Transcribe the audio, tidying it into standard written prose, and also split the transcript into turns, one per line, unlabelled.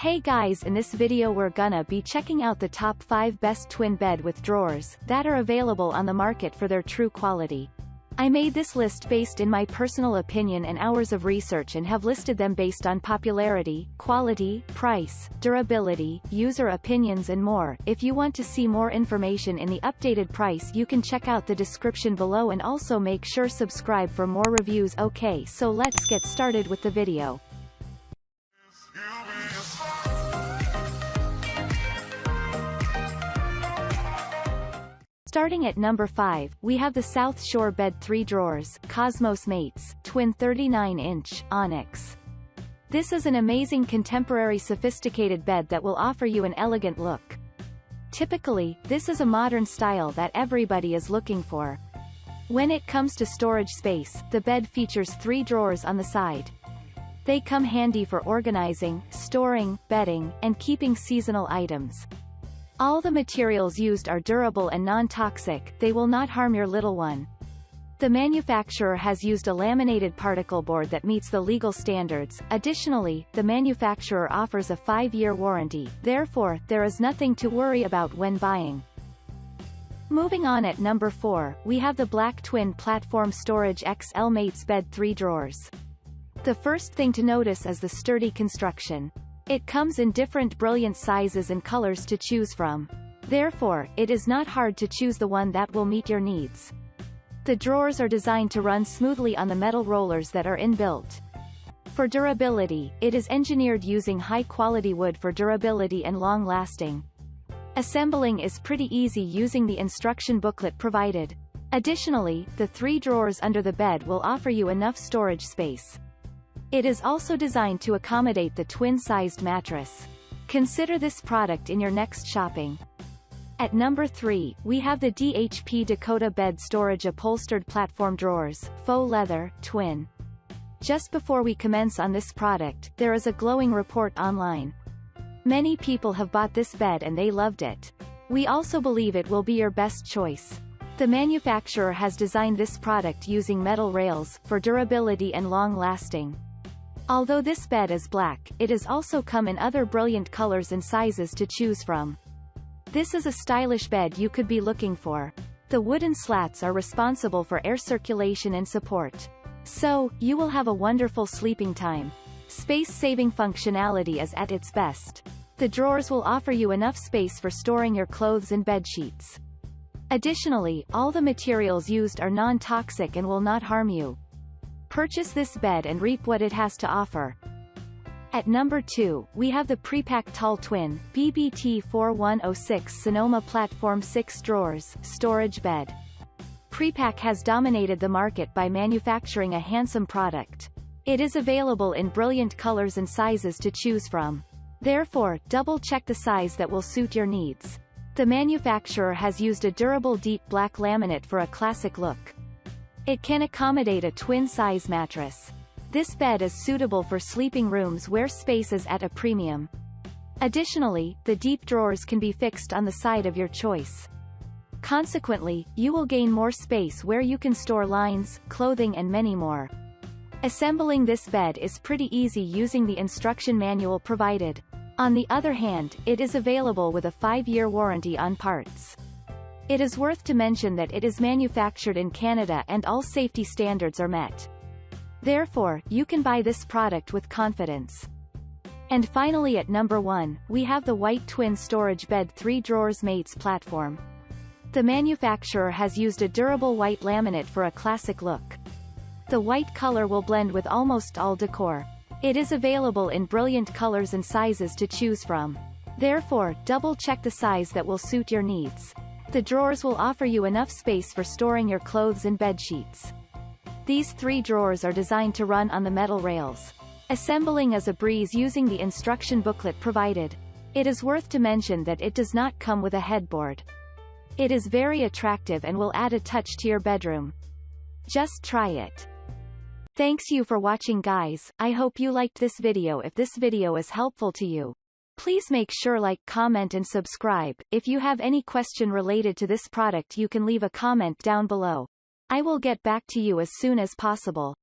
Hey guys, in this video we're gonna be checking out the top 5 best twin bed with drawers that are available on the market for their true quality. I made this list based in my personal opinion and hours of research and have listed them based on popularity, quality, price, durability, user opinions and more. If you want to see more information in the updated price you can check out the description below and also make sure subscribe for more reviews. Okay, so let's get started with the video. Starting at number 5, we have the South Shore Bed 3 Drawers, Cosmos Mates, Twin 39-inch, Onyx. This is an amazing contemporary sophisticated bed that will offer you an elegant look. Typically, this is a modern style that everybody is looking for. When it comes to storage space, the bed features 3 drawers on the side. They come handy for organizing, storing, bedding, and keeping seasonal items. All the materials used are durable and non-toxic, they will not harm your little one. The manufacturer has used a laminated particle board that meets the legal standards. Additionally, the manufacturer offers a 5-year warranty, therefore, there is nothing to worry about when buying. Moving on at number 4, we have the Black Twin Platform Storage XL Mates Bed 3 Drawers. The first thing to notice is the sturdy construction. It comes in different brilliant sizes and colors to choose from. Therefore, it is not hard to choose the one that will meet your needs. The drawers are designed to run smoothly on the metal rollers that are inbuilt. For durability, it is engineered using high-quality wood for durability and long-lasting. Assembling is pretty easy using the instruction booklet provided. Additionally, the 3 drawers under the bed will offer you enough storage space. It is also designed to accommodate the twin-sized mattress. Consider this product in your next shopping. At number 3, we have the DHP Dakota Bed Storage Upholstered Platform Drawers, Faux Leather, Twin. Just before we commence on this product, there is a glowing report online. Many people have bought this bed and they loved it. We also believe it will be your best choice. The manufacturer has designed this product using metal rails, for durability and long-lasting. Although this bed is black, it is also come in other brilliant colors and sizes to choose from. This is a stylish bed you could be looking for. The wooden slats are responsible for air circulation and support. So, you will have a wonderful sleeping time. Space-saving functionality is at its best. The drawers will offer you enough space for storing your clothes and bed sheets. Additionally, all the materials used are non-toxic and will not harm you. Purchase this bed and reap what it has to offer. At number 2, we have the Prepac Tall Twin, BBT 4106 Sonoma Platform 6 Drawers, Storage Bed. Prepac has dominated the market by manufacturing a handsome product. It is available in brilliant colors and sizes to choose from. Therefore, double-check the size that will suit your needs. The manufacturer has used a durable deep black laminate for a classic look. It can accommodate a twin-size mattress. This bed is suitable for sleeping rooms where space is at a premium. Additionally, the deep drawers can be fixed on the side of your choice. Consequently, you will gain more space where you can store lines, clothing and many more. Assembling this bed is pretty easy using the instruction manual provided. On the other hand, it is available with a 5-year warranty on parts. It is worth to mention that it is manufactured in Canada and all safety standards are met. Therefore, you can buy this product with confidence. And finally at number 1, we have the White Twin Storage Bed 3 Drawers Mates Platform. The manufacturer has used a durable white laminate for a classic look. The white color will blend with almost all decor. It is available in brilliant colors and sizes to choose from. Therefore, double-check the size that will suit your needs. The drawers will offer you enough space for storing your clothes and bed sheets. These 3 drawers are designed to run on the metal rails. Assembling is a breeze using the instruction booklet provided. It is worth to mention that it does not come with a headboard. It is very attractive and will add a touch to your bedroom. Just try it. Thanks you for watching guys, I hope you liked this video. If this video is helpful to you, please make sure like, comment and subscribe. If you have any question related to this product you can leave a comment down below. I will get back to you as soon as possible.